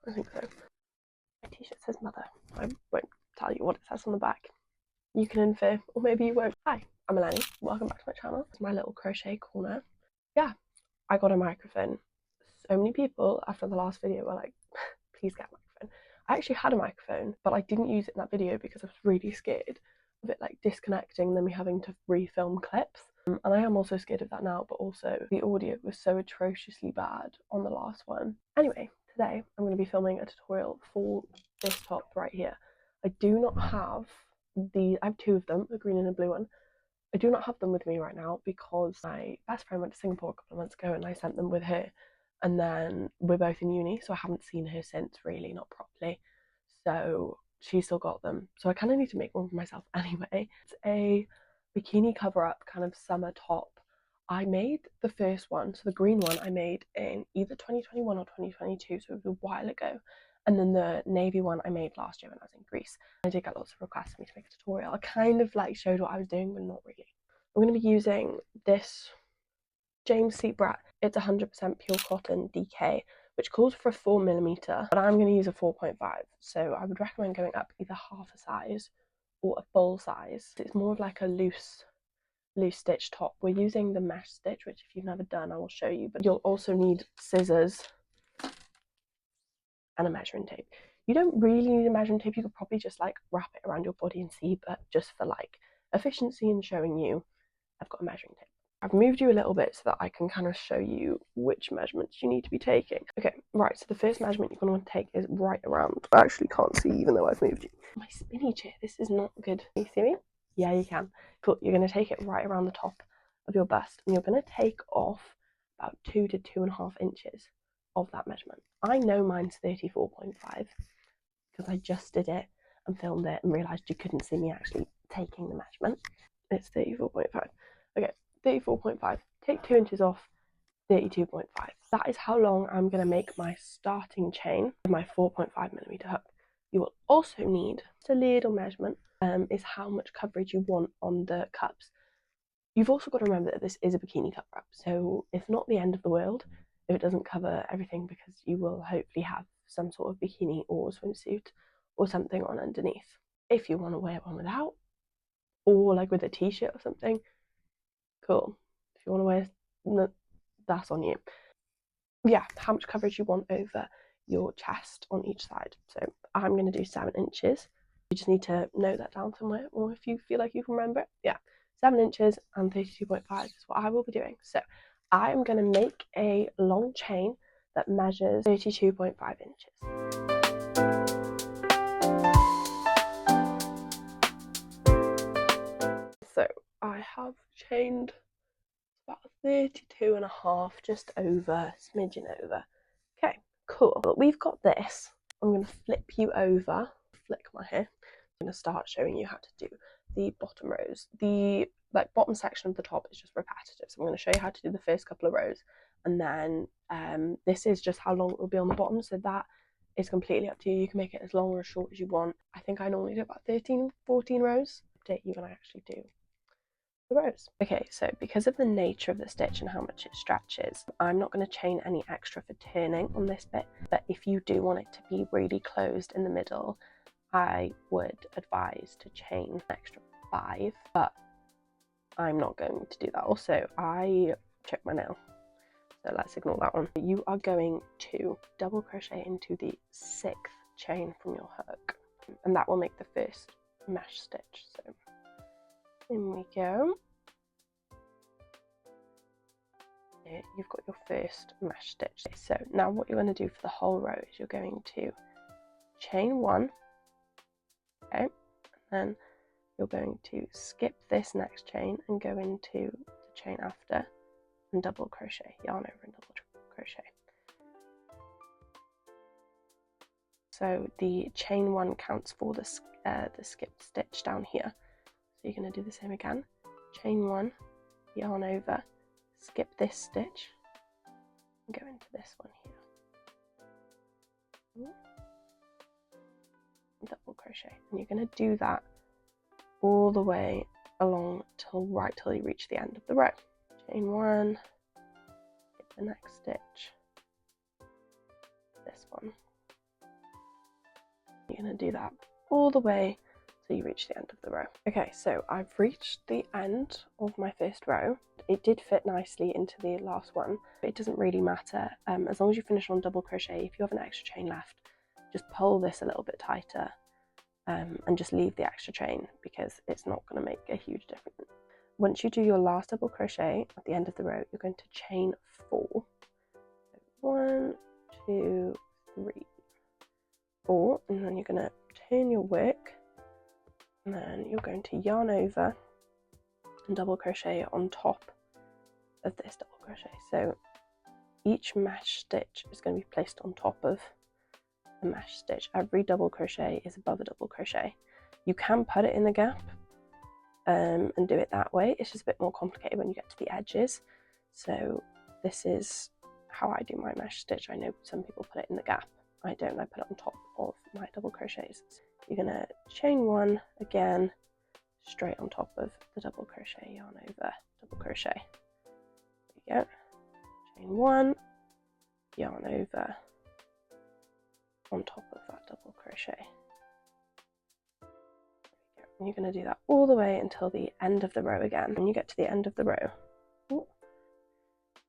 I think so. My t-shirt says mother. I won't tell you what it says on the back. You can infer, or maybe you won't. Hi, I'm Eleni. Welcome back to my channel. It's my little crochet corner. Yeah, I got a microphone. So many people after the last video were like, please get a microphone. I actually had a microphone, but I didn't use it in that video because I was really scared of it like disconnecting and then me having to refilm clips. And I am also scared of that now, but also the audio was so atrociously bad on the last one. Anyway, today I'm going to be filming a tutorial for this top right here. I do not have I have two of them, a green and a blue one. I do not have them with me right now because my best friend went to Singapore a couple of months ago and I sent them with her, and then we're both in uni, so I haven't seen her since, really, not properly. So she still got them, so I kind of need to make one for myself anyway. It's a bikini cover-up kind of summer top. I made the first one, so the green one I made in either 2021 or 2022, so it was a while ago. And then the navy one I made last year when I was in Greece. I did get lots of requests for me to make a tutorial. I kind of like showed what I was doing, but not really. I'm going to be using this James C. Bratt. It's 100% pure cotton DK, which calls for a 4mm, but I'm going to use a 4.5. So I would recommend going up either half a size or a full size. It's more of like a loose stitch top. We're using the mesh stitch, which if you've never done, I will show you, but you'll also need scissors and a measuring tape. You don't really need a measuring tape, you could probably just like wrap it around your body and see, but just for like efficiency and showing you, I've got a measuring tape. I've moved you a little bit so that I can kind of show you which measurements you need to be taking. Okay, right, so the first measurement you're going to want to take is right around. I actually can't see even though I've moved you. My spinny chair, this is not good. Can you see me? Yeah, you can. Cool, you're going to take it right around the top of your bust and you're going to take off about 2 to 2.5 inches of that measurement. I know mine's 34.5 because I just did it and filmed it and realised you couldn't see me actually taking the measurement. It's 34.5. Okay, 34.5. Take 2 inches off 32.5. That is how long I'm going to make my starting chain with my 4.5mm hook. You will also need a little measurement, is how much coverage you want on the cups. You've also got to remember that this is a bikini cover up, so it's not the end of the world if it doesn't cover everything, because you will hopefully have some sort of bikini or swimsuit or something on underneath. If you want to wear one without, or like with a t-shirt or something, cool. If you want to wear, no, that's on you. Yeah, how much coverage you want over your chest on each side. So I'm going to do 7 inches. You just need to note that down somewhere, or if you feel like you can remember it, yeah, 7 inches and 32.5 is what I will be doing. So I am going to make a long chain that measures 32.5 inches. So I have chained about 32.5, just over, smidgen over. Okay, cool. But we've got this. I'm going to flip you over, flick my hair. I'm going to start showing you how to do the bottom rows. The bottom section of the top is just repetitive, so I'm going to show you how to do the first couple of rows, and then this is just how long it will be on the bottom, so that is completely up to you. You can make it as long or as short as you want. I think I normally do about 13, 14 rows. Update you when I actually do the rows. Okay, so because of the nature of the stitch and how much it stretches, I'm not going to chain any extra for turning on this bit, but if you do want it to be really closed in the middle, I would advise to chain an extra 5, but I'm not going to do that. Also, I checked my nail, so let's ignore that one. You are going to double crochet into the 6th chain from your hook, and that will make the first mesh stitch. So in we go. There, you've got your first mesh stitch. So now what you're going to do for the whole row is you're going to chain 1, okay, and then you're going to skip this next chain and go into the chain after and double crochet, yarn over and double crochet. So the chain 1 counts for the skipped stitch down here. So you're going to do the same again, chain 1, yarn over, skip this stitch and go into this one here, double crochet, and you're going to do that all the way along till you reach the end of the row. Chain 1, skip the next stitch, this one, you're going to do that all the way till you reach the end of the row. Okay, so I've reached the end of my first row. It did fit nicely into the last one, but it doesn't really matter. As long as you finish on double crochet, if you have an extra chain left, just pull this a little bit tighter and just leave the extra chain, because it's not going to make a huge difference. Once you do your last double crochet at the end of the row, you're going to chain 4. 1, 2, 3, 4, and then you're going to turn your work, and then you're going to yarn over and double crochet on top of this double crochet. So each mesh stitch is going to be placed on top of the mesh stitch. Every double crochet is above a double crochet. You can put it in the gap and do it that way. It's just a bit more complicated when you get to the edges. So this is how I do my mesh stitch. I know some people put it in the gap. I don't. I put it on top of my double crochets. You're going to chain 1 again, straight on top of the double crochet, yarn over, double crochet. There you go. Chain 1, yarn over, on top of that double crochet. There you go. And you're going to do that all the way until the end of the row again. When you get to the end of the row,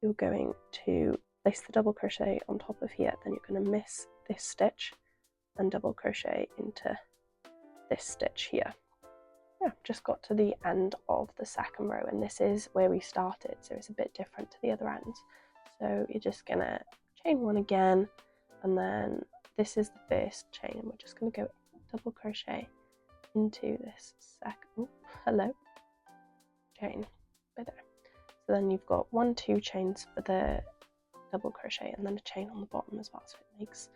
you're going to place the double crochet on top of here, then you're going to miss this stitch and double crochet into this stitch here. Yeah, just got to the end of the second row, and this is where we started, so it's a bit different to the other ends. So you're just going to chain 1 again, and then this is the first chain, and we're just going to go double crochet into this second, chain right there. So then you've got 1, 2 chains for the double crochet, and then a chain on the bottom as well, so it makes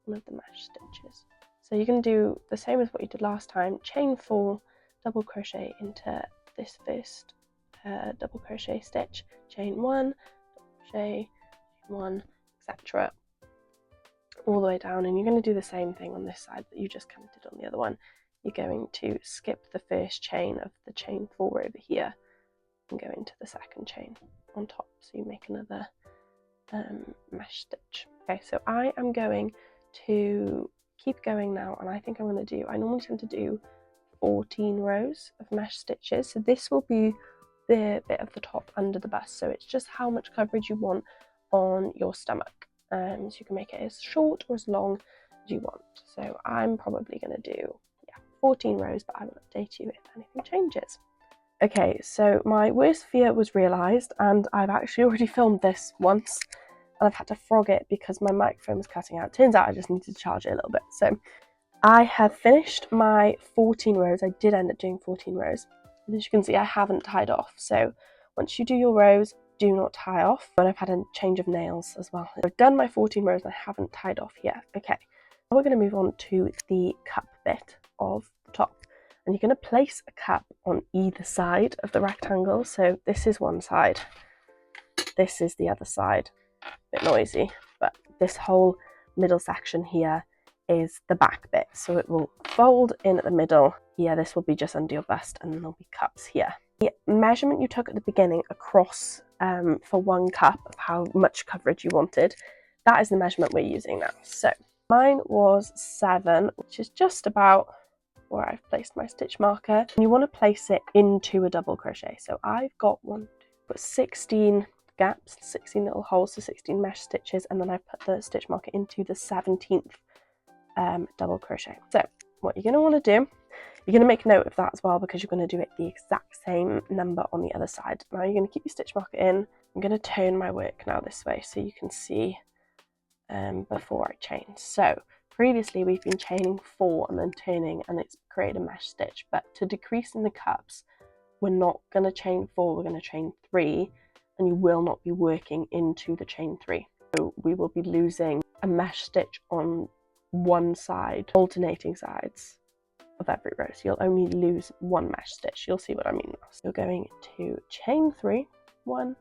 one of the mesh stitches. So you can do the same as what you did last time, chain 4, double crochet into this first double crochet stitch, chain 1, double crochet, chain 1, etc. all the way down, and you're going to do the same thing on this side that you just kind of did on the other one. You're going to skip the first chain of the chain 4 over here and go into the second chain on top, so you make another mesh stitch. Okay, so I am going to keep going now, and I think I'm going to do, I normally tend to do 14 rows of mesh stitches, so this will be the bit of the top under the bust, so it's just how much coverage you want on your stomach, so you can make it as short or as long as you want. So I'm probably going to do 14 rows, but I will update you if anything changes. Okay, so my worst fear was realised, and I've actually already filmed this once, and I've had to frog it because my microphone was cutting out. Turns out I just needed to charge it a little bit. So I have finished my 14 rows. I did end up doing 14 rows. And as you can see, I haven't tied off. So once you do your rows, do not tie off. But I've had a change of nails as well. I've done my 14 rows and I haven't tied off yet. Okay, now we're going to move on to the cup bit of the top. And you're going to place a cup on either side of the rectangle. So this is one side, this is the other side. Bit noisy, but this whole middle section here is the back bit, so it will fold in at the middle here. This will be just under your bust, and then there'll be cups here. The measurement you took at the beginning across for one cup of how much coverage you wanted, that is the measurement we're using now. So mine was 7, which is just about where I've placed my stitch marker, and you want to place it into a double crochet. So I've got 16 gaps, 16 little holes, so 16 mesh stitches, and then I put the stitch marker into the 17th double crochet. So what you're going to want to do, you're going to make note of that as well, because you're going to do it the exact same number on the other side. Now you're going to keep your stitch marker in. I'm going to turn my work now this way so you can see before I chain. So previously we've been chaining 4 and then turning, and it's created a mesh stitch, but to decrease in the cups, we're not going to chain 4, we're going to chain 3, and you will not be working into the chain 3. So we will be losing a mesh stitch on one side, alternating sides of every row. So you'll only lose one mesh stitch. You'll see what I mean now. So you're going to chain 3, 1,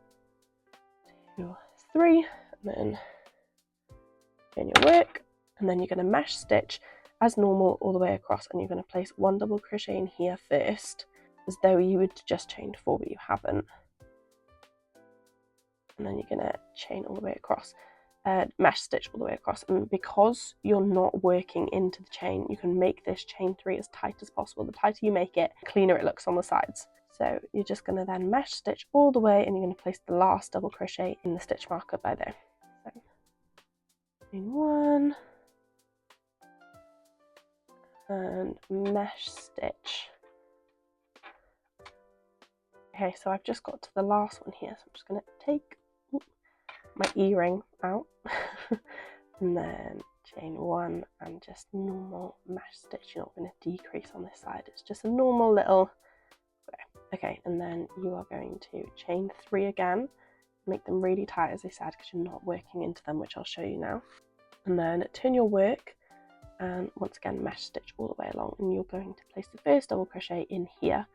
2, 3, and then turn your work, and then you're going to mesh stitch as normal all the way across, and you're going to place 1 double crochet in here first, as though you would just chain 4, but you haven't. And then you're going to chain all the way across. mesh stitch all the way across, and because you're not working into the chain, you can make this chain 3 as tight as possible. The tighter you make it, the cleaner it looks on the sides. So you're just going to then mesh stitch all the way, and you're going to place the last double crochet in the stitch marker by there. So chain 1 and mesh stitch. Okay, so I've just got to the last one here, so I'm just going to take my earring out and then chain 1 and just normal mesh stitch. You're not going to decrease on this side, it's just a normal little. Okay, and then you are going to chain 3 again, make them really tight as I said, because you're not working into them, which I'll show you now. And then turn your work and once again mesh stitch all the way along, and you're going to place the first double crochet in here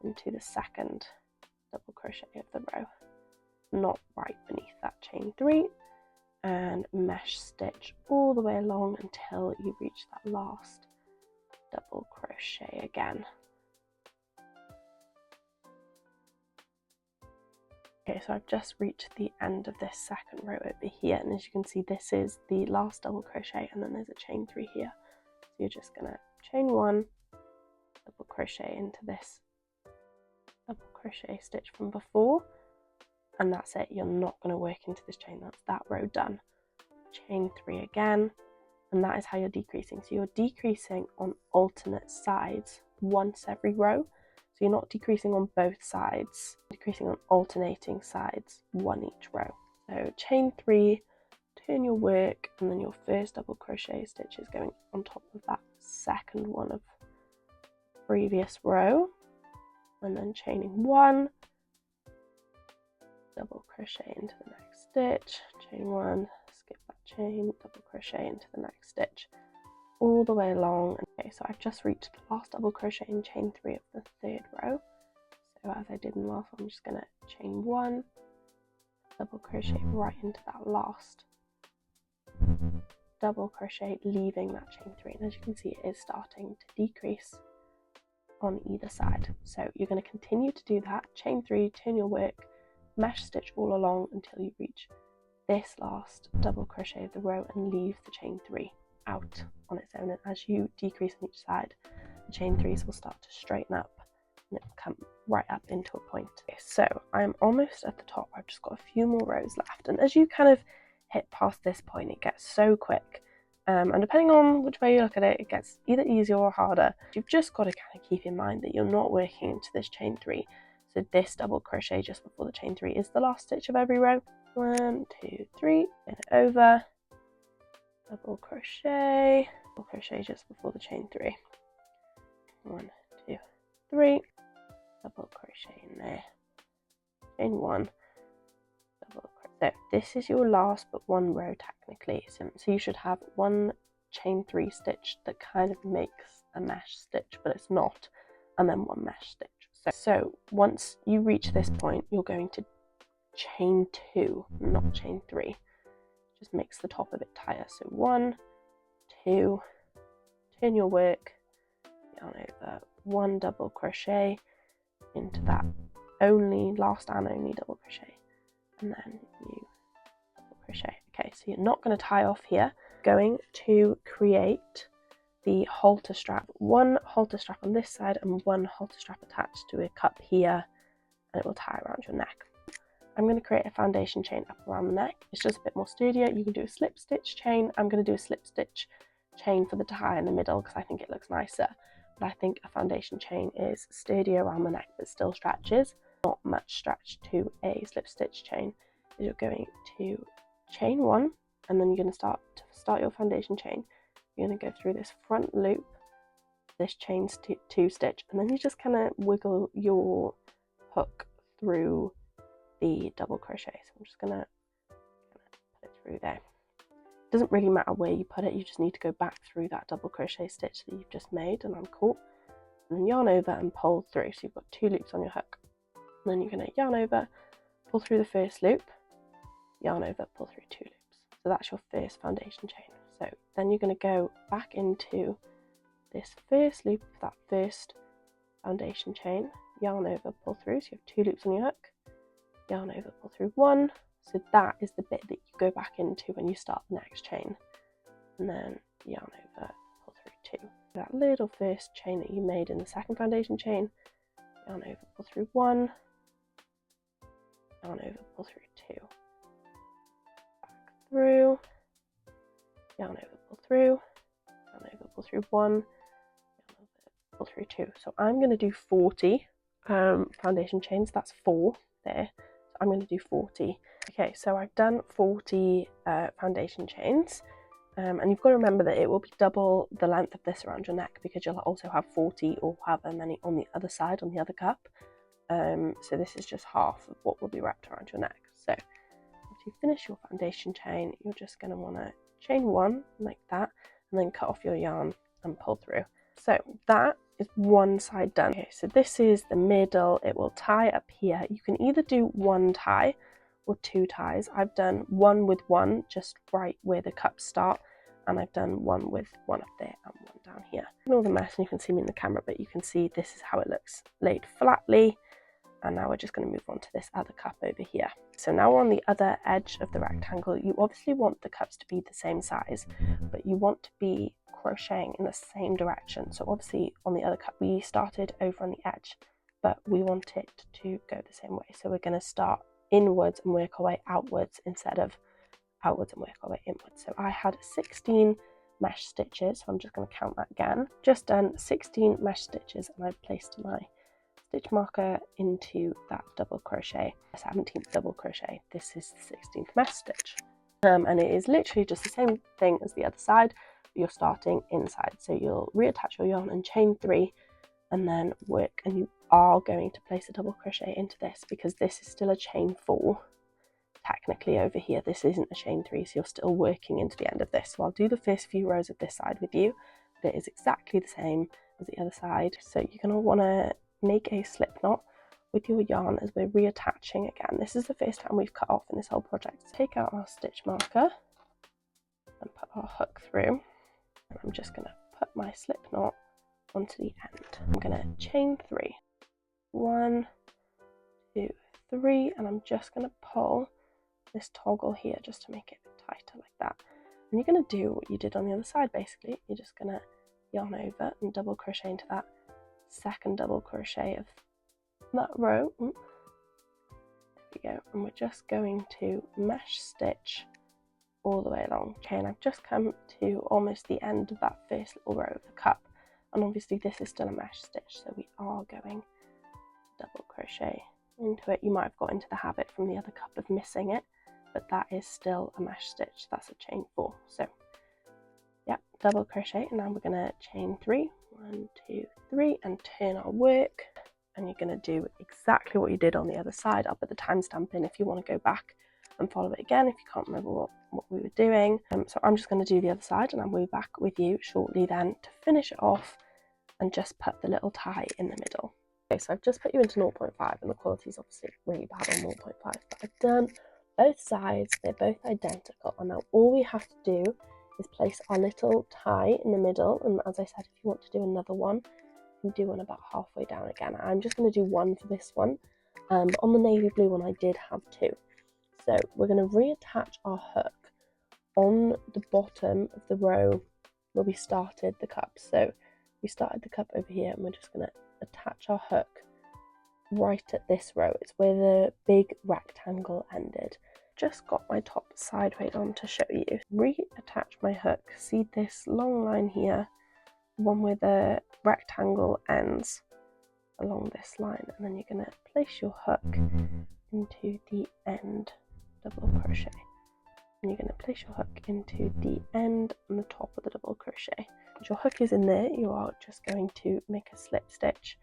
into the second double crochet of the row, not right beneath that chain 3, and mesh stitch all the way along until you reach that last double crochet again. Okay, so I've just reached the end of this second row over here, and as you can see, this is the last double crochet, and then there's a chain 3 here. So you're just going to chain 1, double crochet into this double crochet stitch from before, and that's it. You're not going to work into this chain. That's that row done. Chain 3 again, and that is how you're decreasing. So you're decreasing on alternate sides once every row. So you're not decreasing on both sides, decreasing on alternating sides, one each row. So chain 3, turn your work, and then your first double crochet stitch is going on top of that second one of the previous row, and then chaining 1, double crochet into the next stitch, chain 1, skip that chain, double crochet into the next stitch, all the way along. Okay, so I've just reached the last double crochet in chain 3 of the third row. So as I did in the last one, I'm just going to chain 1, double crochet right into that last double crochet, leaving that chain 3, and as you can see, it is starting to decrease on either side. So you're going to continue to do that, chain 3, turn your work, mesh stitch all along until you reach this last double crochet of the row and leave the chain 3 out on its own. And as you decrease on each side, the chain 3s will start to straighten up and it will come right up into a point. Okay, so I'm almost at the top. I've just got a few more rows left, and as you kind of hit past this point, it gets so quick, and depending on which way you look at it, it gets either easier or harder. You've just got to kind of keep in mind that you're not working into this chain 3. So this double crochet just before the chain 3 is the last stitch of every row. 1, 2, 3, turn it over, double crochet just before the chain 3. 1, 2, 3, double crochet in there, chain 1, double crochet. So this is your last but one row technically. So you should have one chain 3 stitch that kind of makes a mesh stitch, but it's not, and then one mesh stitch. So once you reach this point, you're going to chain 2, not chain 3. Just makes the top a bit tighter. So 1, 2, turn your work, yarn over, 1 double crochet into that last and only double crochet, and then you double crochet. Okay, so you're not going to tie off here. Going to create the halter strap, 1 halter strap on this side and 1 halter strap attached to a cup here, and it will tie around your neck. I'm going to create a foundation chain up around the neck. It's just a bit more sturdier. You can do a slip stitch chain. I'm going to do a slip stitch chain for the tie in the middle because I think it looks nicer, but I think a foundation chain is sturdier around the neck but still stretches. Not much stretch to a slip stitch chain. You're going to chain 1, and then you're going to start your foundation chain. You're going to go through this front loop, this chain 2 stitch, and then you just kind of wiggle your hook through the double crochet. So I'm just going to put it through there. It doesn't really matter where you put it, you just need to go back through that double crochet stitch that you've just made and uncaught, and then yarn over and pull through. So you've got 2 loops on your hook, and then you're going to yarn over, pull through the first loop, yarn over, pull through 2 loops. So that's your first foundation chain. So then you're going to go back into this first loop of that first foundation chain, yarn over, pull through. So you have 2 loops on your hook, yarn over, pull through 1, So that is the bit that you go back into when you start the next chain, and then yarn over, pull through 2. That little first chain that you made in the second foundation chain, yarn over, pull through 1, yarn over, pull through 2, back through, yarn over, pull through, yarn over, pull through 1, yarn over, pull through 2. So I'm going to do 40 foundation chains. That's 4 there. So I'm going to do 40. Okay, so I've done 40 foundation chains, and you've got to remember that it will be double the length of this around your neck, because you'll also have 40 or however many on the other side, on the other cup. So this is just half of what will be wrapped around your neck. So after you finish your foundation chain, you're just going to want to chain 1 like that, and then cut off your yarn and pull through. So that is one side done. Okay, so this is the middle. It will tie up here. You can either do 1 tie or 2 ties. I've done 1 with 1 just right where the cups start, and I've done 1 with 1 up there and 1 down here. Ignore the mess, and you can see me in the camera, but you can see this is how it looks laid flatly. And now we're just going to move on to this other cup over here. So now we're on the other edge of the rectangle. You obviously want the cups to be the same size, but you want to be crocheting in the same direction. So obviously on the other cup we started over on the edge, but we want it to go the same way. So we're going to start inwards and work our way outwards instead of outwards and work our way inwards. So I had 16 mesh stitches, so I'm just going to count that again. Just done 16 mesh stitches, and I've placed my stitch marker into that double crochet, 17th double crochet. This is the 16th mesh stitch, and it is literally just the same thing as the other side, but you're starting inside. So you'll reattach your yarn and chain 3, and then work, and you are going to place a double crochet into this, because this is still a chain 4 technically over here. This isn't a chain 3, so you're still working into the end of this. So I'll do the first few rows of this side with you, but it is exactly the same as the other side. So you're going to want to make a slip knot with your yarn as we're reattaching again. This is the first time we've cut off in this whole project. So take out our stitch marker and put our hook through, and I'm just going to put my slip knot onto the end. I'm going to chain 3, 1, 2, 3, and I'm just going to pull this toggle here just to make it a bit tighter like that. And you're going to do what you did on the other side basically. You're just going to yarn over and double crochet into that second double crochet of that row. There we go. And we're just going to mesh stitch all the way along. Okay, and I've just come to almost the end of that first little row of the cup, and obviously this is still a mesh stitch, so we are going to double crochet into it. You might have got into the habit from the other cup of missing it, but that is still a mesh stitch. That's a chain 4. So yeah, double crochet, and now we're going to chain 3, 1, 2, 3, and turn our work. And you're going to do exactly what you did on the other side. I'll put the timestamp in if you want to go back and follow it again if you can't remember what we were doing. So I'm just going to do the other side, and I'll be back with you shortly then to finish it off and just put the little tie in the middle. Okay, so I've just put you into 0.5, and the quality is obviously really bad on 0.5, but I've done both sides. They're both identical, and now all we have to do is place our little tie in the middle. And as I said, if you want to do another one, you can do one about halfway down again. I'm just going to do one for this one, but on the navy blue one I did have 2. So we're going to reattach our hook on the bottom of the row where we started the cup. So we started the cup over here, and we're just going to attach our hook right at this row. It's where the big rectangle ended. Just got my top sideways on to show you. Reattach my hook. See this long line here, the one where the rectangle ends along this line, and then you're going to place your hook into the end double crochet, and you're going to place your hook into the end on the top of the double crochet. As your hook is in there, you are just going to make a slip stitch,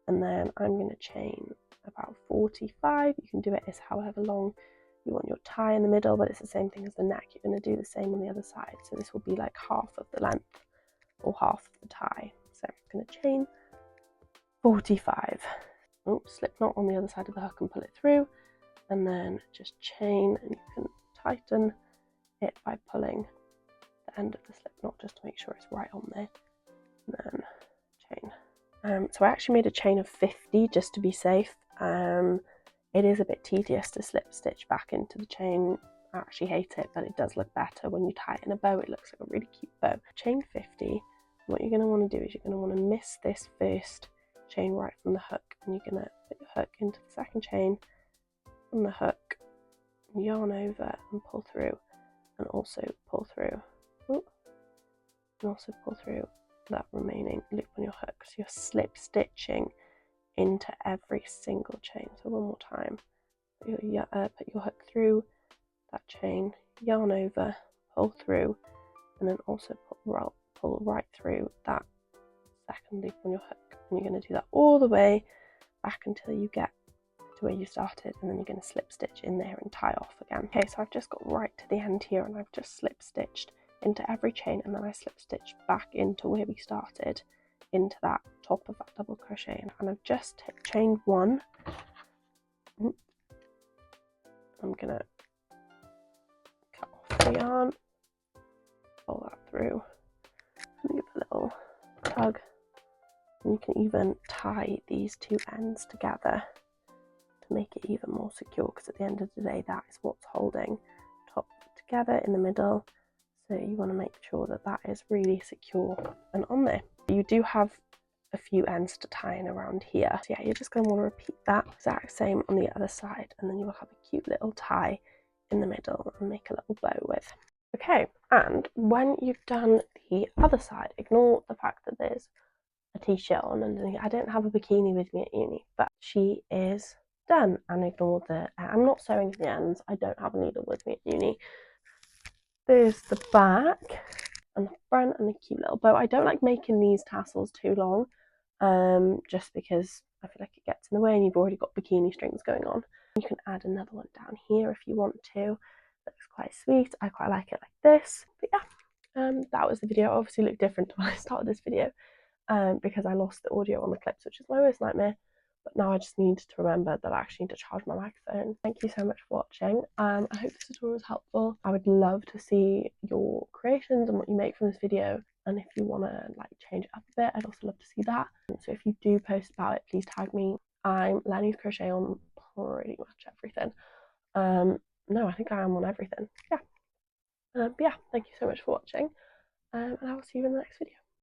and then I'm going to chain about 45. You can do it as however long you want your tie in the middle, but it's the same thing as the neck. You're going to do the same on the other side, so this will be like half of the length or half of the tie. So I'm going to chain 45. Oh, slip knot on the other side of the hook and pull it through, and then just chain, and you can tighten it by pulling the end of the slip knot just to make sure it's right on there, and then chain. So I actually made a chain of 50 just to be safe. It is a bit tedious to slip stitch back into the chain. I actually hate it, but it does look better when you tie it in a bow. It looks like a really cute bow. Chain 50, what you're going to want to do is you're going to want to miss this first chain right from the hook, and you're going to put your hook into the second chain from the hook, yarn over and pull through, and also pull through. Ooh, and also pull through that remaining loop on your hook. So you're slip stitching into every single chain. So one more time, put your hook through that chain, yarn over, pull through, and then also pull right through that second loop on your hook. And you're going to do that all the way back until you get to where you started, and then you're going to slip stitch in there and tie off again. Okay, so I've just got right to the end here, and I've just slip stitched into every chain, and then I slip stitched back into where we started, into that top of that double crochet, and I've just chained one. I'm gonna cut off the yarn, pull that through, and give a little tug, and you can even tie these two ends together to make it even more secure, because at the end of the day that is what's holding top together in the middle. So you want to make sure that that is really secure and on there. You do have a few ends to tie in around here. So yeah, you're just going to want to repeat that exact same on the other side, and then you will have a cute little tie in the middle and make a little bow with. Okay, and when you've done the other side, ignore the fact that there's a t-shirt on underneath. I don't have a bikini with me at uni, but she is done, and ignore the I'm not sewing the ends. I don't have a needle with me at uni. There's the back and the front and the cute little bow. I don't like making these tassels too long, just because I feel like it gets in the way and you've already got bikini strings going on. You can add another one down here if you want to. Looks quite sweet. I quite like it like this. But yeah, that was the video. It obviously looked different to when I started this video, because I lost the audio on the clips, which is my worst nightmare. But now I just need to remember that I actually need to charge my microphone. Thank you so much for watching. I hope this tutorial was helpful. I would love to see your creations and what you make from this video. And if you want to like change it up a bit, I'd also love to see that. So if you do post about it, please tag me. I'm Lenny's Crochet on pretty much everything. No, I think I am on everything. Yeah. But yeah, thank you so much for watching. And I will see you in the next video.